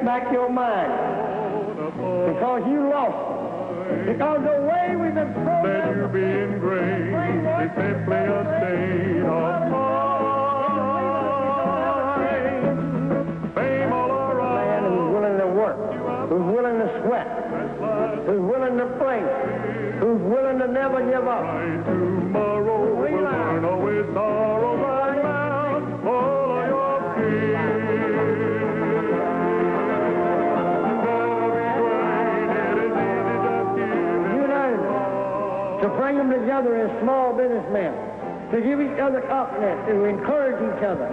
back your mind. Because you lost it. Because the way we've been programmed... Let you be ingrained is simply a state of mind. Fame all around. Man who's willing to work, who's willing to sweat, who's willing to play, who's willing to never give up. Tomorrow will burn away sorrow right now, all of your fears. To bring them together as small businessmen, to give each other confidence, to encourage each other,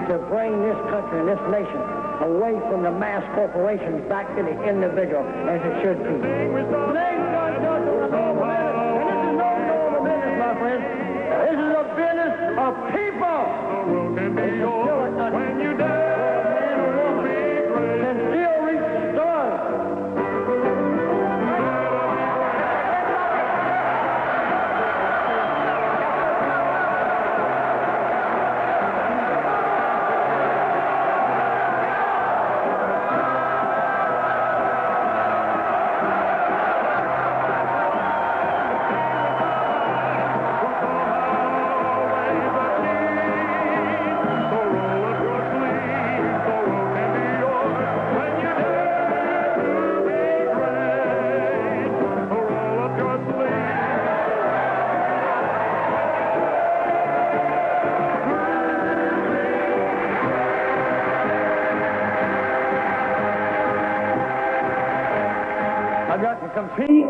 to bring this country and this nation away from the mass corporations back to the individual as it should be. Today's God does it with all the business, and this is no normal business, my friends. This is a business of people. It's still a country. When you die, can still reach the stars. I've got to compete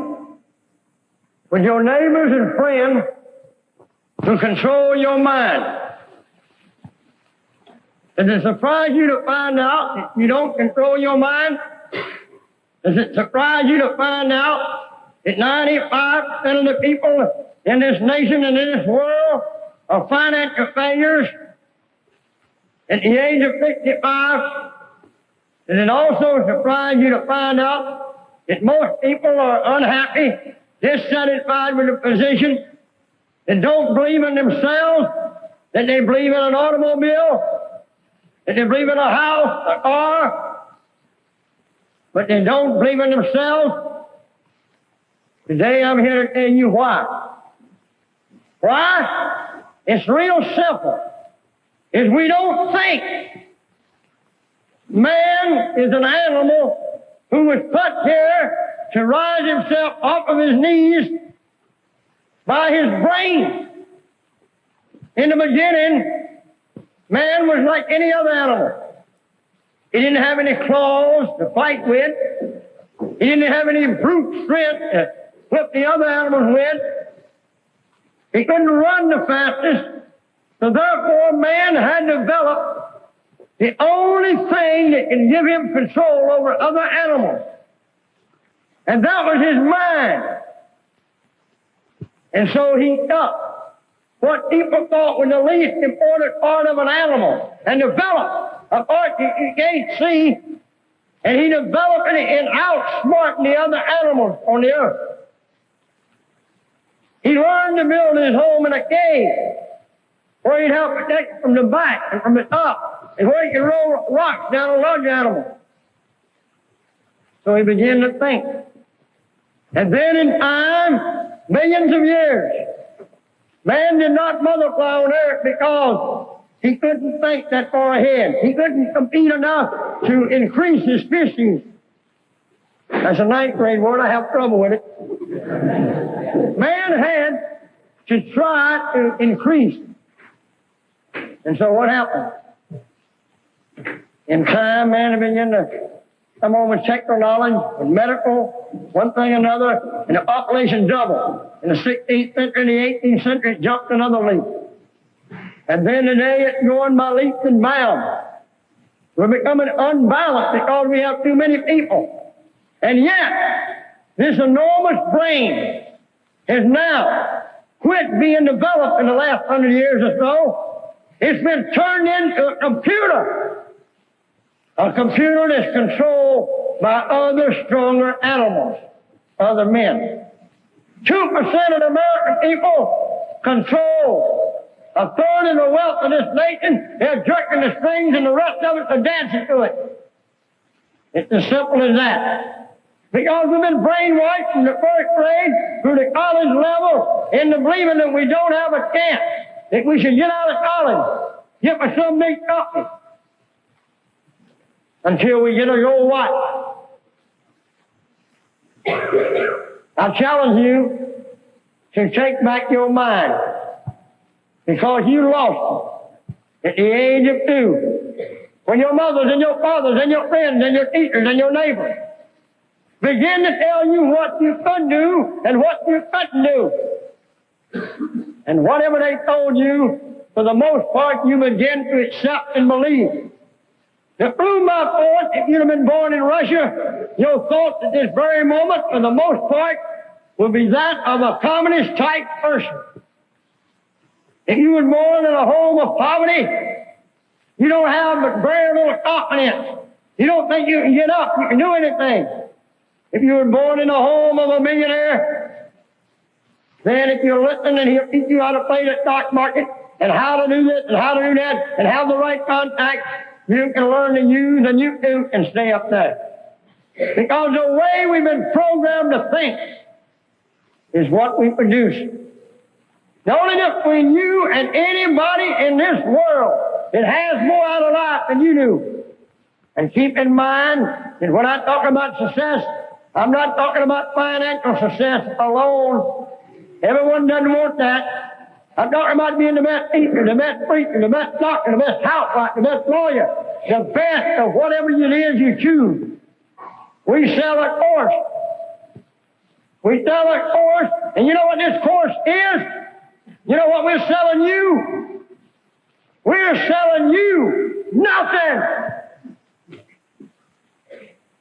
with your neighbors and friends to control your mind. Does it surprise you to find out that you don't control your mind? Does it surprise you to find out that 95% of the people in this nation and in this world are financial failures at the age of 55? Does it also surprise you to find out that most people are unhappy, dissatisfied with the position, that don't believe in themselves, that they believe in an automobile, that they believe in a house, a car, but they don't believe in themselves? Today I'm here to tell you why. Why? It's real simple. Is we don't think. Man is an animal who was put here to rise himself off of his knees by his brain. In the beginning, man was like any other animal. He didn't have any claws to fight with. He didn't have any brute strength to whip the other animals with. He couldn't run the fastest. So therefore, man had developed the only thing that can give him control over other animals. And that was his mind. And so he took what people thought was the least important part of an animal and developed a part you can't see, and he developed it and outsmarted the other animals on the earth. He learned to build his home in a cave where he'd help protect it from the back and from the top, and where he could roll rocks down on large animals. So he began to think. And then in time, millions of years, man did not multiply on earth because he couldn't think that far ahead. He couldn't compete enough to increase his species. That's a ninth grade word. I have trouble with it. Man had to try to increase. And so what happened? In time, man began to come on with technical knowledge, with medical, one thing or another, and the population doubled. In the 16th century and the 18th century, it jumped another leap. And then today, it's going by leaps and bounds. We're becoming unbalanced because we have too many people. And yet, this enormous brain has now quit being developed in the last 100 years or so. It's been turned into a computer that's controlled by other stronger animals, other men. 2% of the American people control a third of the wealth of this nation. They're jerking the strings and the rest of it are dancing to it. It's as simple as that. Because we've been brainwashed from the first grade through the college level into believing that we don't have a chance, that we should get out of college, get with some big company, until we get a gold watch. I challenge you to take back your mind, because you lost it at the age of 2. When your mothers and your fathers and your friends and your teachers and your neighbors begin to tell you what you could do and what you couldn't do. And whatever they told you, for the most part, you begin to accept and believe. To prove my point, if you'd have been born in Russia, your thoughts at this very moment, for the most part, would be that of a communist-type person. If you were born in a home of poverty, you don't have but very little confidence. You don't think you can get up, you can do anything. If you were born in a home of a millionaire, then if you're listening and he'll teach you how to play the stock market and how to do this and how to do that and have the right contacts, you can learn to use and you too can stay up there. Because the way we've been programmed to think is what we produce. The only difference between you and anybody in this world that has more out of life than you do. And keep in mind that when I talk about success, I'm not talking about financial success alone. Everyone doesn't want that. I'm talking about being the best teacher, the best preacher, the best doctor, the best housewife, the best lawyer, the best of whatever it is you choose. We sell a course. We sell a course, and you know what this course is? You know what we're selling you? We're selling you nothing.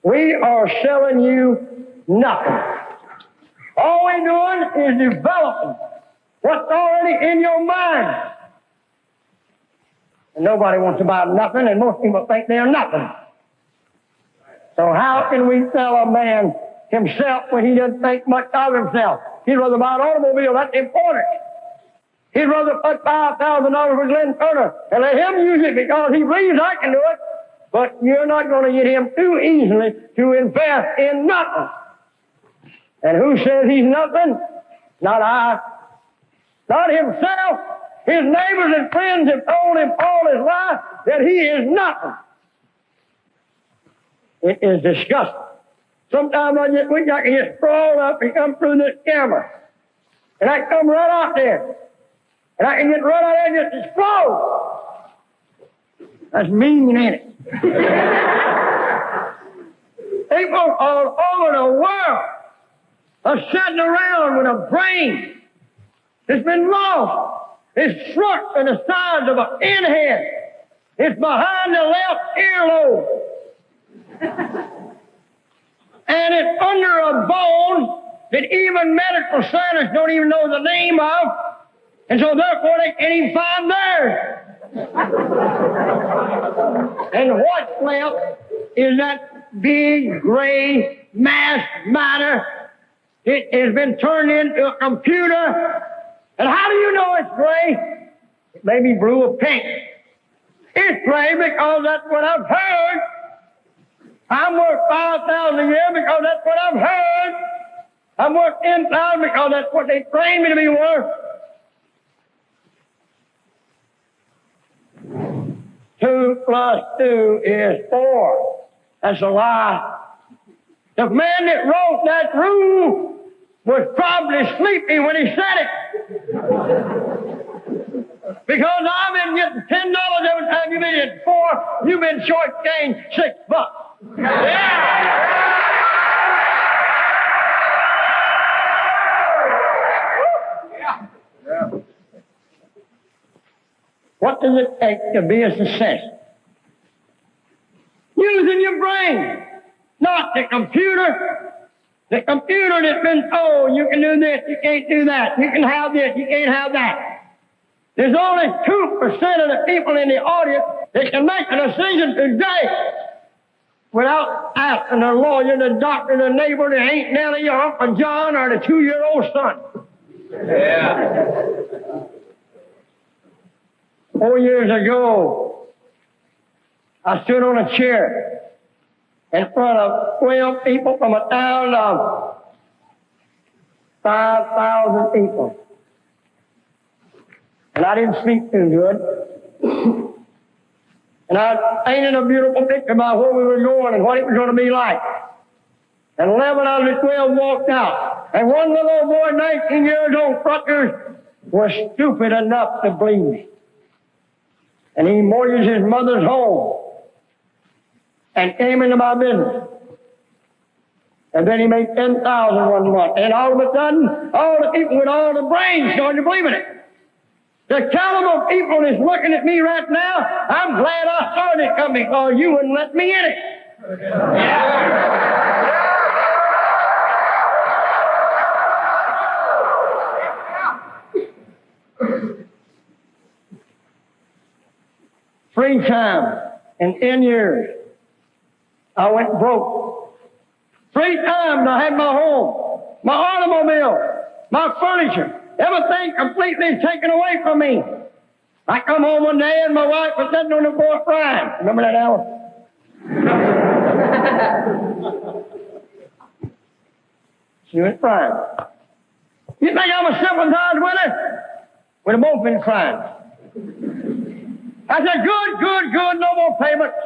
We are selling you nothing. All we're doing is developing what's already in your mind. And nobody wants to buy nothing, and most people think they're nothing. So how can we sell a man himself when he doesn't think much of himself? He'd rather buy an automobile. That's important. He'd rather put $5,000 for Glenn Turner and let him use it because he believes I can do it. But you're not going to get him too easily to invest in nothing. And who says he's nothing? Not I. Not himself. His neighbors and friends have told him all his life that he is nothing. It is disgusting. Sometimes I just wish I could just crawl up and come through this camera. And I come right out there. And I can get right out there and just explode. That's mean, ain't it? People all over the world are sitting around with a brain that's been lost. It's shrunk to the size of a pinhead. It's behind the left earlobe. And it's under a bone that even medical scientists don't even know the name of. And so therefore they can't even find theirs. And what's left is that big gray mass matter. It has been turned into a computer. And how do you know it's gray? It may be blue or pink. It's gray because that's what I've heard. I'm worth 5,000 a year because that's what I've heard. I'm worth 10,000 because that's what they trained me to be worth. 2 plus 2 is 4. That's a lie. The man that wrote that rule was probably sleepy when he said it. Because I've been getting $10 every time you've been at 4, you've been shortchanged $6. Yeah! What does it take to be a success? Using your brain, not the computer. The computer that's been told you can do this, you can't do that, you can have this, you can't have that. There's only 2% of the people in the audience that can make a decision today without asking the lawyer, the doctor, the neighbor, the Aunt Nellie, or Uncle John, or the 2-year-old son. Yeah. 4 years ago, I stood on a chair in front of 12 people from a town of 5,000 people. And I didn't speak too good. And I painted a beautiful picture about where we were going and what it was going to be like. And 11 out of the 12 walked out. And one little old boy, 19 years old, Rutgers, was stupid enough to believe me. And he mortgaged his mother's home and came into my business. And then he made $10,000 one month. And all of a sudden, all the people with all the brains started to believe in it. The caliber of people that's looking at me right now, I'm glad I started this company because you wouldn't let me in it. Three times in 10 years, I went broke. 3 times I had my home, my automobile, my furniture, everything completely taken away from me. I come home one day and my wife was sitting on the floor crying. Remember that, Alice? She was crying. You think I'm a sympathize with her? We'd have both been crying. I said, good, no more payments.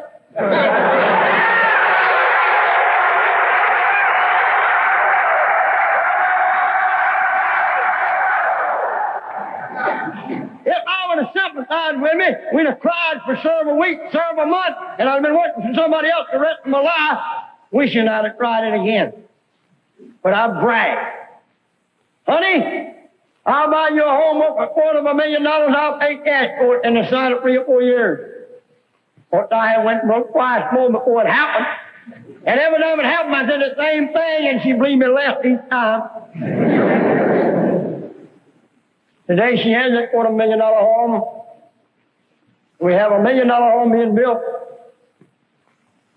If I would have sympathized with me, we'd have cried for serve a week, serve a month, and I'd have been working for somebody else the rest of my life, wishing I'd have tried it again. But I bragged. Honey, I'll buy you a home worth $250,000. I'll pay cash for it in the side of 3 or 4 years. Of course, I had went broke twice more before it happened. And every time it happened, I said the same thing, and she believed me less each time. Today, she has a $250,000 home. We have a $1 million home being built.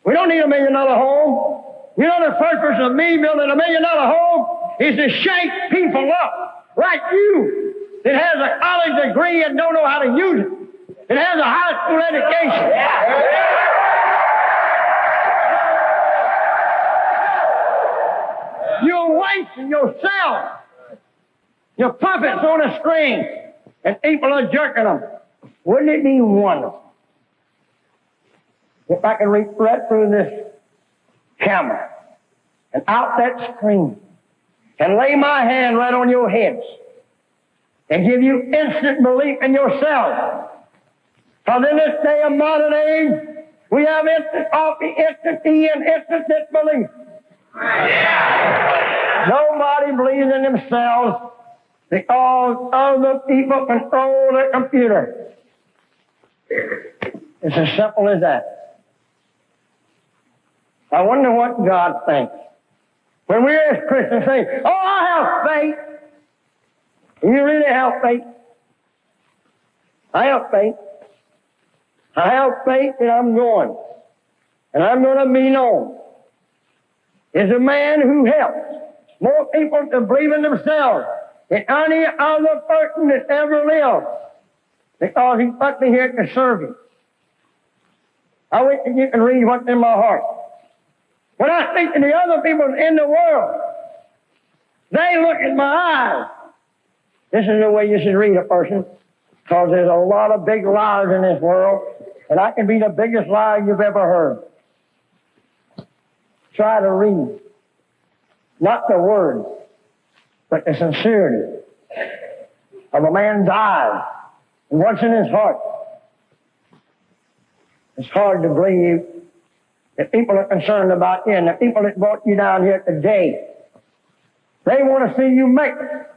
We don't need a $1 million home. You know the purpose of me building a $1 million home is to shake people up like you that has a college degree and don't know how to use it. It has a high school education. You're wasting yourself. Your puppets on a string, and people are jerking them. Wouldn't it be wonderful if I could reach right through this camera and out that screen and lay my hand right on your heads and give you instant belief in yourself? Because in this day of modern age, we have instant coffee, instant tea, and instant disbelief. Nobody believes in themselves because other people control the computer. It's as simple as that. I wonder what God thinks. When we as Christians say, oh, I have faith. Do you really have faith? I have faith. I have faith that I'm going. And I'm going to be known as a man who helps more people to believe in themselves than any other person that ever lived, because he put me here to serve him. I wish that you can read what's in my heart. When I speak to the other people in the world, they look at my eyes. This is the way you should read a person, because there's a lot of big lies in this world, and I can be the biggest lie you've ever heard. Try to read, not the words, but the sincerity of a man's eyes and what's in his heart. It's hard to believe that people are concerned about you, and the people that brought you down here today, they want to see you make it.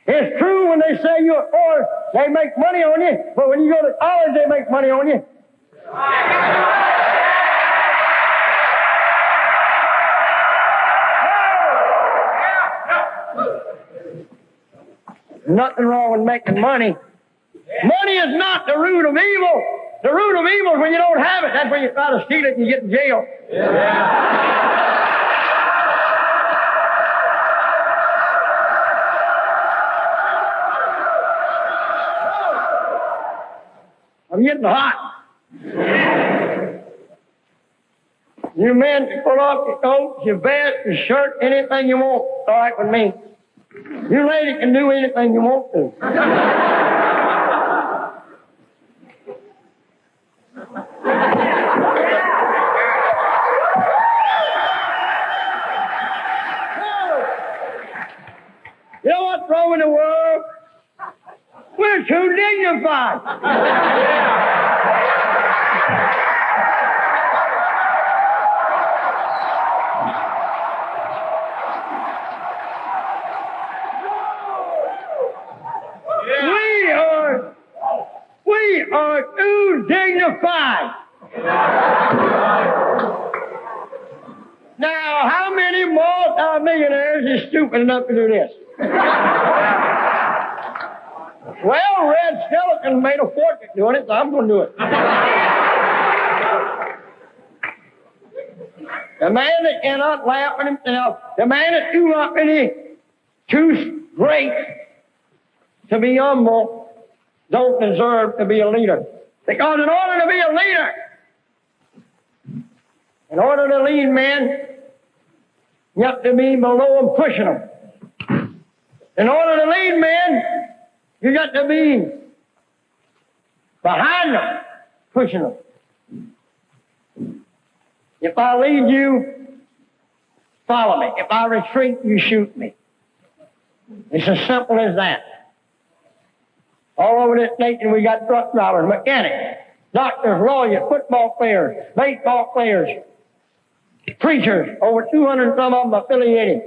It's true when they say you're poor, they make money on you, but when you go to college, they make money on you. Nothing wrong with making money. Money is not the root of evil. The root of evil is when you don't have it. That's when you try to steal it and you get in jail. I'm getting hot. You You men can pull off your coats, your vest, your shirt, anything you want. It's all right with me. You ladies can do anything you want to. You know what's wrong with the world? We're too dignified. We are too dignified. Now, how many multi-millionaires is stupid enough to do this? Well, Red Skeleton made a fortune doing it, so I'm going to do it. The man that cannot laugh at himself, the man that's too uppity, too great to be humble, don't deserve to be a leader. Because in order to be a leader, in order to lead men, you have to be below them, pushing them. In order to lead men, you got to be behind them, pushing them. If I lead you, follow me. If I retreat, you shoot me. It's as simple as that. All over this nation, we got truck drivers, mechanics, doctors, lawyers, football players, baseball players, preachers, over 200 some of them affiliated.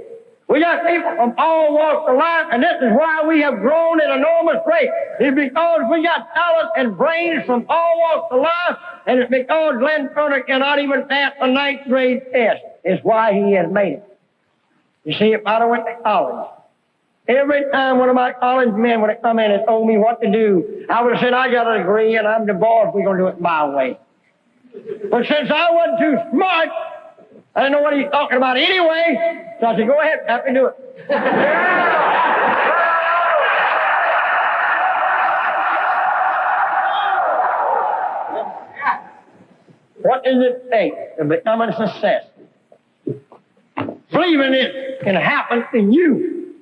We got people from all walks of life, and this is why we have grown at an enormous rate. It's because we got talent and brains from all walks of life, and it's because Glenn Turner cannot even pass a 9th grade test. It's why he has made it. You see, if I'd have went to college, every time one of my college men would have come in and told me what to do, I would have said, I got a degree and I'm divorced, we're going to do it my way. But since I wasn't too smart, I didn't know what he's talking about anyway, so I said, go ahead, have me do it. What does it take to become a success? Believing it can happen to you.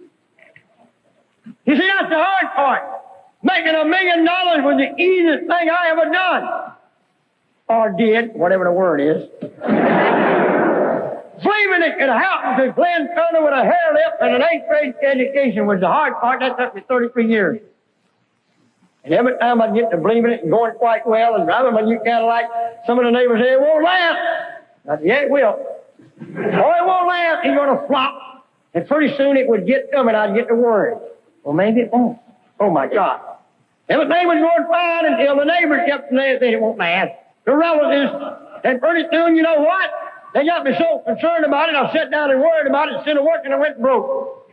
You see, that's the hard part. Making $1 million was the easiest thing I ever done. Or did, whatever the word is. Believing it could happen to Glenn Turner with a hair lip and an 8th grade education was the hard part. That took me 33 years. And every time I'd get to believing it and going quite well and driving my new Cadillac, some of the neighbors say, it won't last. I said, yeah, it will. Oh, it won't last. He's going to flop. And pretty soon it would get to him and I'd get to worry. Well, maybe it won't. Oh, my God. Everything was going fine until the neighbors kept saying it won't last. The relatives. And pretty soon, you know what? They got me so concerned about it, I sat down and worried about it instead of working, I went broke.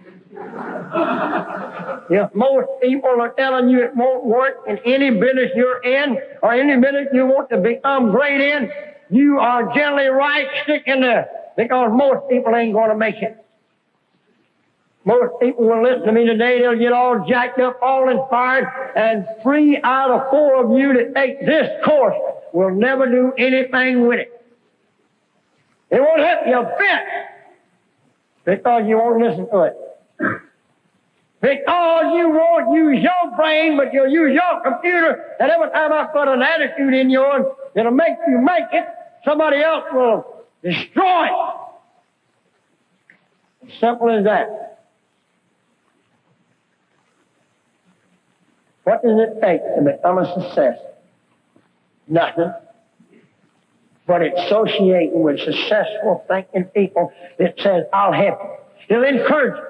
If most people are telling you it won't work in any business you're in or any business you want to become great in, you are generally right. Stick in there because most people ain't going to make it. Most people will listen to me today, they'll get all jacked up, all inspired, and 3 out of 4 of you that take this course will never do anything with it. It won't help you a bit because you won't listen to it. Because you won't use your brain, but you'll use your computer, and every time I put an attitude in yours that'll make you make it, somebody else will destroy it. As simple as that. What does it take to become a success? Nothing. But associating with successful thinking people that says, I'll help you. He'll encourage you.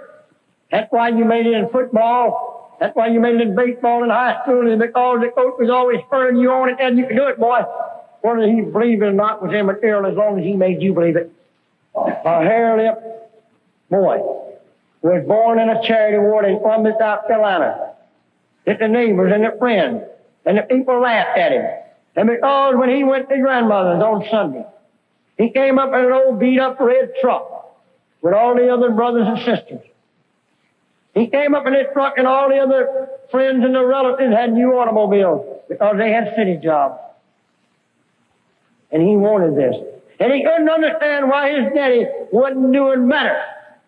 That's why you made it in football. That's why you made it in baseball in high school, and because the coach was always spurring you on it, and you can do it, boy. Whether he believed it or not was immaterial as long as he made you believe it. A hair-lip boy was born in a charity ward in Columbus, South Carolina. That the neighbors and the friends and the people laughed at him. And because when he went to grandmother's on Sunday, he came up in an old beat-up red truck with all the other brothers and sisters. He came up in his truck and all the other friends and the relatives had new automobiles because they had city jobs. And he wanted this. And he couldn't understand why his daddy wasn't doing better.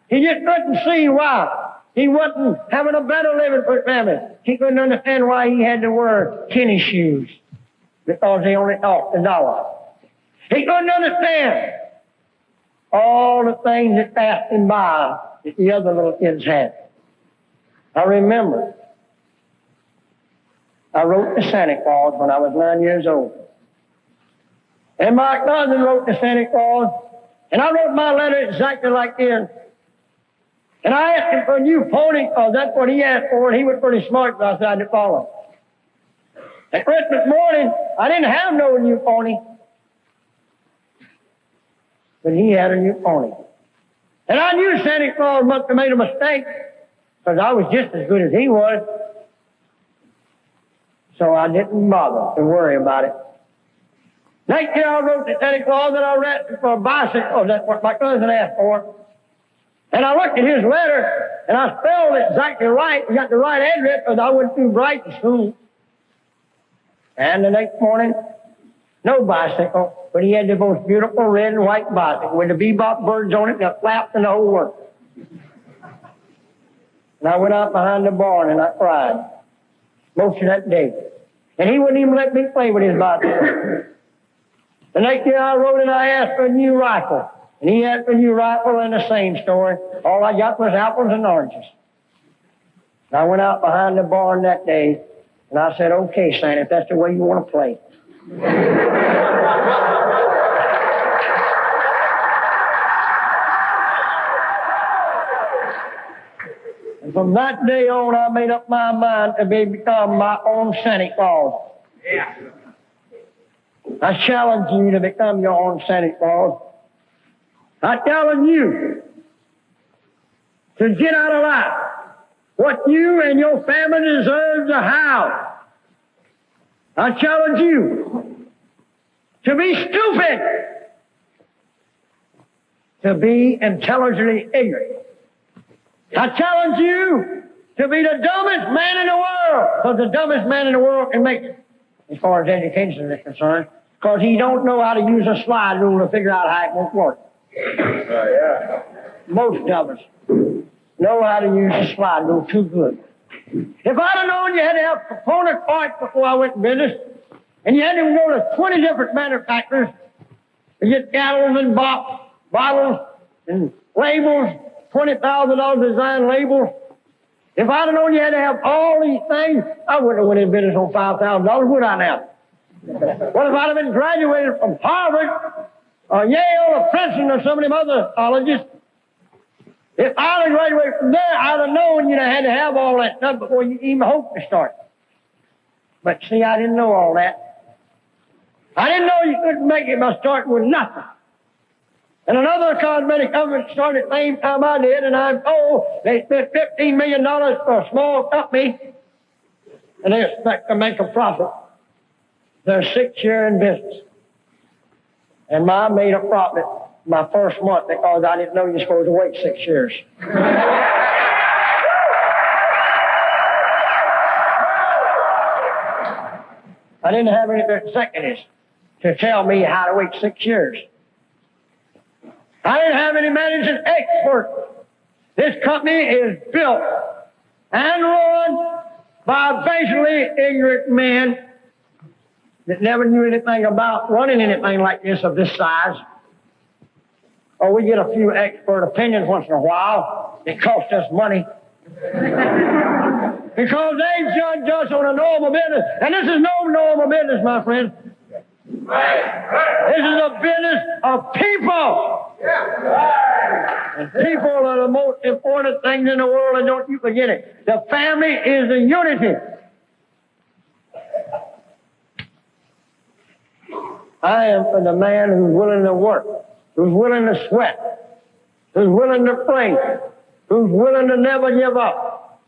He just couldn't see why he wasn't having a better living for his family. He couldn't understand why he had to wear tennis shoes because they only cost $1. He couldn't understand all the things that passed him by that the other little kids had. I remember I wrote to Santa Claus when I was 9 years old. And my cousin wrote to Santa Claus, and I wrote my letter exactly like this. And I asked him for a new pony, because that's what he asked for, and he was pretty smart, but I said I didn't follow him. At Christmas morning, I didn't have no new pony, but he had a new pony. And I knew Santa Claus must have made a mistake, because I was just as good as he was. So I didn't bother to worry about it. Next year I wrote to Santa Claus that I asked for a bicycle. That's what my cousin asked for. And I looked at his letter, and I spelled it exactly right and got the right address because I wasn't too bright in school. And the next morning, no bicycle, but he had the most beautiful red and white bicycle with the bebop birds on it and the flaps and the whole works. And I went out behind the barn and I cried most of that day. And he wouldn't even let me play with his bicycle. The next year I wrote and I asked for a new rifle. And he asked for a new rifle and the same story. All I got was apples and oranges. And I went out behind the barn that day and I said, okay, Santa, if that's the way you want to play. And from that day on, I made up my mind to become my own Santa Claus. Yeah. I challenge you to become your own Santa Claus. I challenge you to get out of life what you and your family deserve to have. I challenge you to be stupid, to be intelligently ignorant. I challenge you to be the dumbest man in the world, because the dumbest man in the world can make it, as far as education is concerned, because he don't know how to use a slide rule to figure out how it won't work. Most of us know how to use a slide rule too good. If I'd have known you had to have component parts before I went in business, and you had to go to 20 different manufacturers to get gallons and bottles and labels, $20,000 design labels. If I'd have known you had to have all these things, I wouldn't have went in business on $5,000, would I now? What if I'd have been graduated from Harvard or Yale or Princeton or some of them other colleges? If I'd have graduated from there, I'd have known you had to have all that stuff before you even hoped to start. But see, I didn't know all that. I didn't know you couldn't make it by starting with nothing. And another cosmetic company started at the same time I did, and I'm told they spent $15 million for a small company, and they expect to make a profit. They're 6 years in business. And I made a profit my first month because I didn't know you're supposed to wait 6 years. I didn't have any executives to tell me how to wait 6 years. I didn't have any managing experts. This company is built and run by basically ignorant men that never knew anything about running anything like this of this size. Or we get a few expert opinions once in a while. It costs us money. Because they judge us on a normal business. And this is no normal business, my friend. This is a business of people. And people are the most important things in the world, and don't you forget it. The family is the unity. I am for the man who's willing to work, who's willing to sweat, who's willing to pray, who's willing to never give up,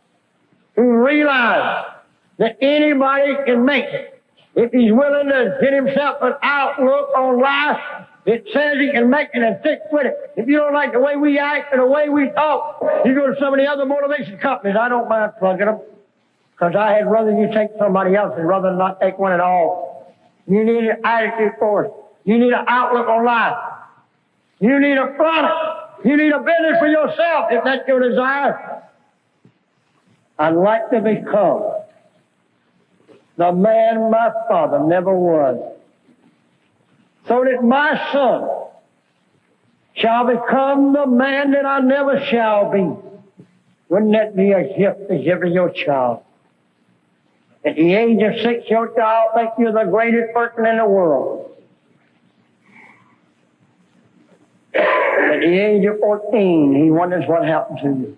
who realizes that anybody can make it. If he's willing to get himself an outlook on life that says he can make it and stick with it. If you don't like the way we act and the way we talk, you go to some of the other motivation companies. I don't mind plugging them, because I had rather you take somebody else's rather than not take one at all. You need an attitude for it. You need an outlook on life. You need a product. You need a business for yourself if that's your desire. I'd like to become the man my father never was, so that my son shall become the man that I never shall be. Wouldn't that be a gift to give to your child? At the age of 6, your child thinks you're the greatest person in the world. At the age of 14, he wonders what happened to you.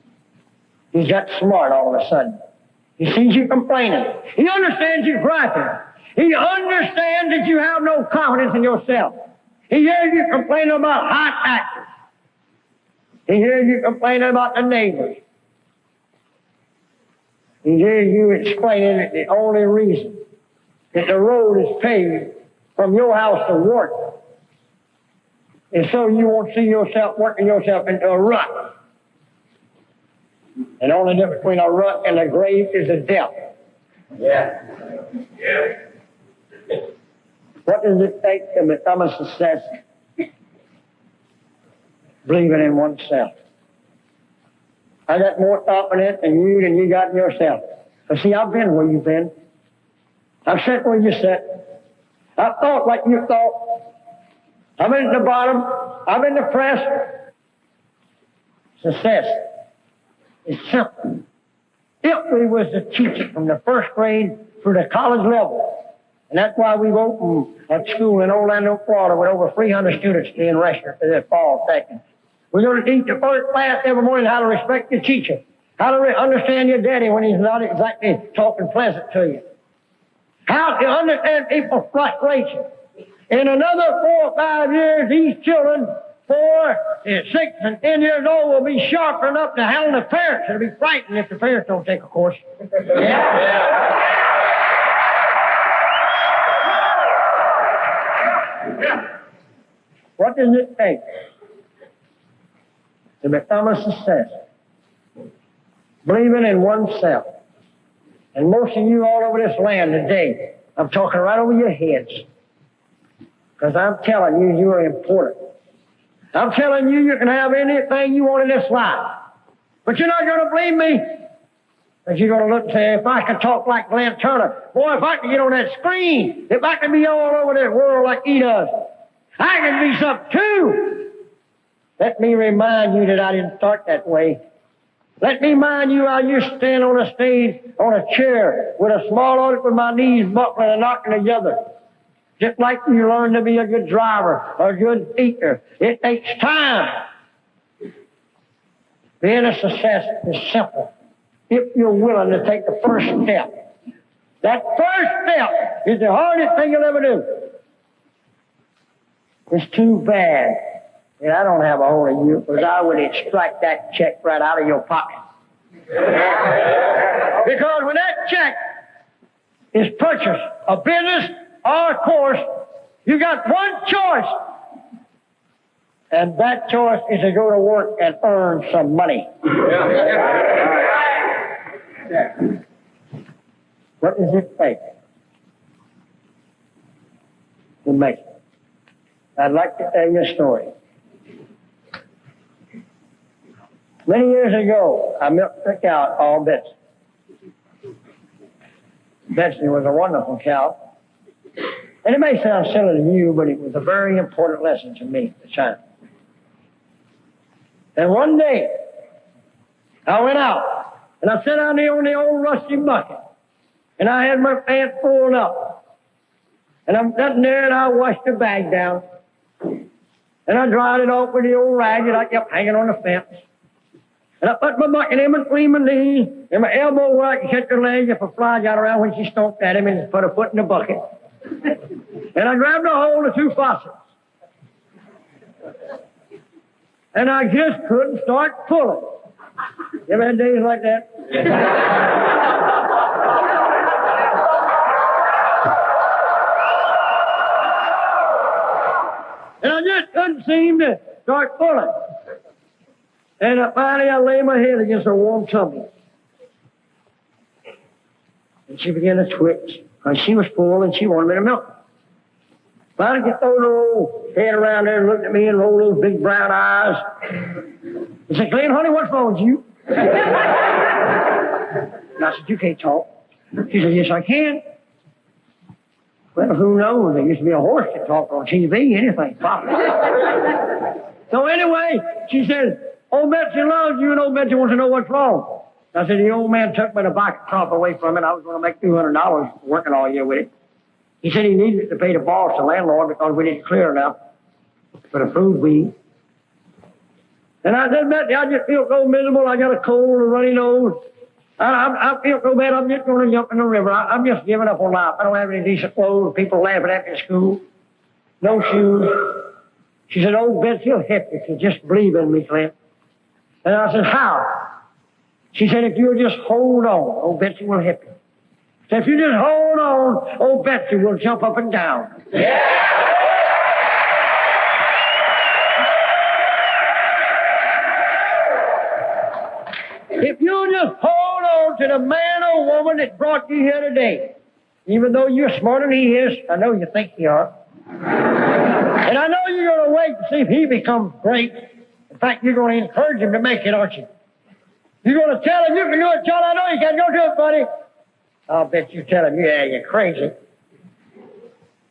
He's got smart all of a sudden. He sees you complaining. He understands you griping. He understands that you have no confidence in yourself. He hears you complaining about high taxes. He hears you complaining about the neighbors. He hears you explaining that the only reason that the road is paved from your house to work is so you won't see yourself working yourself into a rut. And the only difference between a rut and a grave is a death. Yeah. What does it take to become a success? Believing in oneself. I got more confidence in you than you got in yourself. But see, I've been where you've been. I've sat where you sat. I've thought like you thought. I've been at the bottom. I've been depressed. Success is simple. If we was to teach it from the first grade through the college level, and that's why we've opened a school in Orlando, Florida, with over 300 students being registered for this fall session. We're going to teach the first class every morning how to respect your teacher, how to understand your daddy when he's not exactly talking pleasant to you, how to understand people's frustration. In another 4 or 5 years, these children, 4, 6, and 10 years old, will be sharp enough to handle the parents. It'll be frightened if the parents don't take a course. What does it take to become a success? Believing in oneself. And most of you all over this land today, I'm talking right over your heads. Because I'm telling you, you are important. I'm telling you, you can have anything you want in this life. But you're not going to believe me. Because you're going to look and say, if I could talk like Glenn Turner, boy, if I could get on that screen, if I could be all over this world like he does, I can be something too. Let me remind you that I didn't start that way. Let me remind you how you stand on a stage, on a chair, with a small audience with my knees buckling and knocking together. Just like you learn to be a good driver, a good teacher. It takes time. Being a success is simple if you're willing to take the first step. That first step is the hardest thing you'll ever do. It's too bad that I don't have a hold of you, because I would extract that check right out of your pocket. Because when that check is purchased, a business or a course, you got one choice. And that choice is to go to work and earn some money. What does it take to make it? I'd like to tell you a story. Many years ago, I milked a cow called Betsy. Betsy was a wonderful cow. And it may sound silly to you, but it was a very important lesson to me at the time. And one day, I went out, and I sat down there on the old rusty bucket, and I had my pants pulled up. And I'm sitting there, and I washed the bag down, and I dried it off with the old rag that I kept hanging on the fence. And I put my bucket in between my knees and my elbow where I could catch her leg if a fly got around when she stomped at him, and just put her foot in the bucket. And I grabbed a hold of 2 faucets. And I just couldn't start pulling. You ever had days like that? And I just couldn't seem to start pulling. And finally I lay my head against her warm tummy. And she began to twitch. And she was full and she wanted me to milk her. Well, he throw the old head around there and looked at me and rolled those big brown eyes. He said, Glenn, honey, what's wrong with you? And I said, you can't talk. She said, yes, I can. Well, who knows? There used to be a horse that talked on TV, anything. So anyway, she said, old Betsy loves you, and old Betsy wants to know what's wrong. I said, the old man took me to buy a crop away from it. I was going to make $200 working all year with it. He said he needed it to pay the boss, the landlord, because we didn't clear enough for the food we eat. And I said, Betsy, I just feel so miserable. I got a cold and runny nose. I feel so bad, I'm just going to jump in the river. I'm just giving up on life. I don't have any decent clothes. People laughing at me at school. No shoes. She said, oh, Betsy, you'll help you if you just believe in me, Clint. And I said, how? She said, if you'll just hold on, old Betsy will help you. She said, if you just hold on, old Betsy will jump up and down. Yeah. If you'll just hold on to the man or woman that brought you here today, even though you're smarter than he is, I know you think you are. And I know you're going to wait to see if he becomes great. In fact, you're going to encourage him to make it, aren't you? You're going to tell him, you can do it, John. I know you can. Go do it, buddy. I'll bet you tell him, yeah, you're crazy.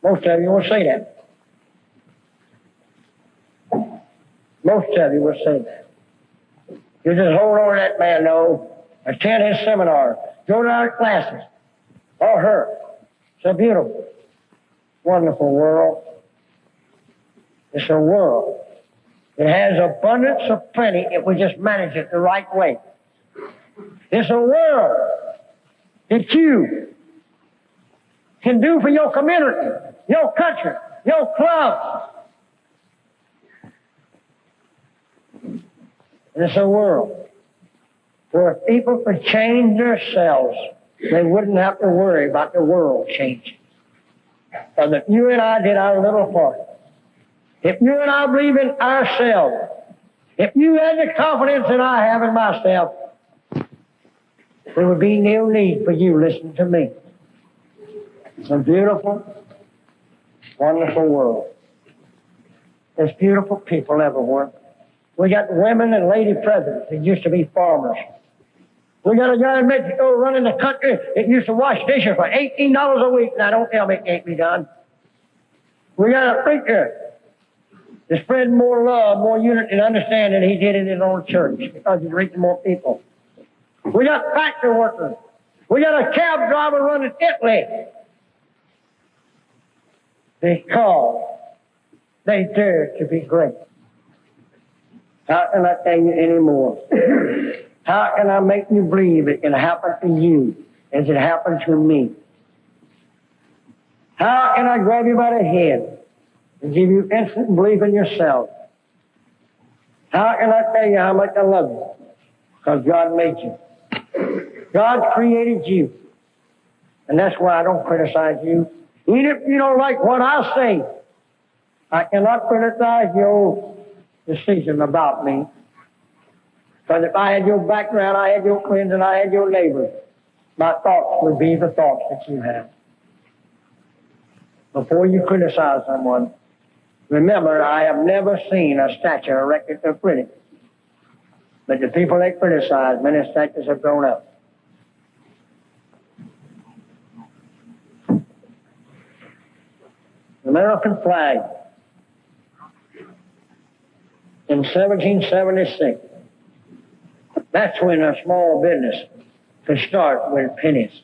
Most of you will say that. Most of you will say that. You just hold on to that man, though. Attend his seminar. Go to our classes. Or her. It's a beautiful, wonderful world. It's a world. It has abundance of plenty if we just manage it the right way. It's a world that you can do for your community, your country, your clubs. And it's a world where if people could change themselves, they wouldn't have to worry about the world changing. Because if you and I did our little part, if you and I believe in ourselves, if you had the confidence that I have in myself, there would be no need for you listening to me. It's a beautiful, wonderful world. There's beautiful people everywhere. We got women and lady presidents that used to be farmers. We got a guy in Mexico running the country that used to wash dishes for $18 a week. Now, don't tell me it can't be done. We got a preacher to spread more love, more unity and understanding than he did in his own church because he's reaching more people. We got factory workers. We got a cab driver running Italy because they dare to be great. How can I tell you any more? How can I make you believe it can happen to you as it happened to me? How can I grab you by the head and give you instant belief in yourself? How can I tell you how much I love you? Because God made you. God created you. And that's why I don't criticize you. Even if you don't like what I say, I cannot criticize your decision about me. Because if I had your background, I had your friends, and I had your neighbors, my thoughts would be the thoughts that you have. Before you criticize someone, remember, I have never seen a statue erected to critic. But the people they criticize, many statues have grown up. The American flag in 1776. That's when a small business could start with pennies.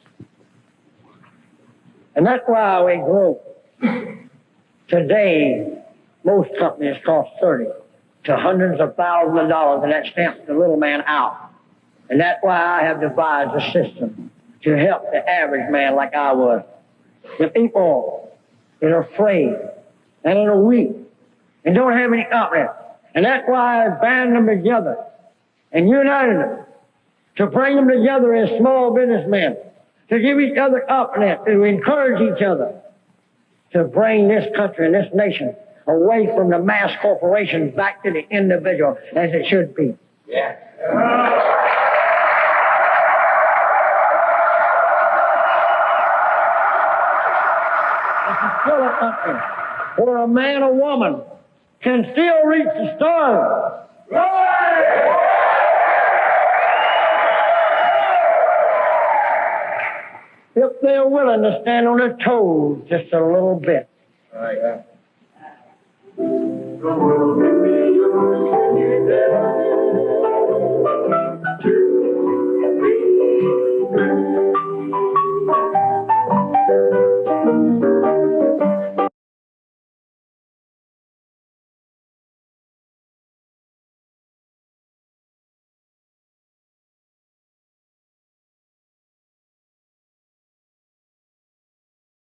And that's why we grow. Today, most companies cost 30 to hundreds of thousands of dollars, and that stamps the little man out. And that's why I have devised a system to help the average man like I was. The people that are afraid and that are weak and don't have any confidence. And that's why I band them together and united them to bring them together as small businessmen, to give each other confidence, to encourage each other, to bring this country and this nation away from the mass corporations back to the individual as it should be. Yeah. This is still a country where a man or woman can still reach the stars. If they're willing to stand on their toes just a little bit. The world can be yours, can you dare?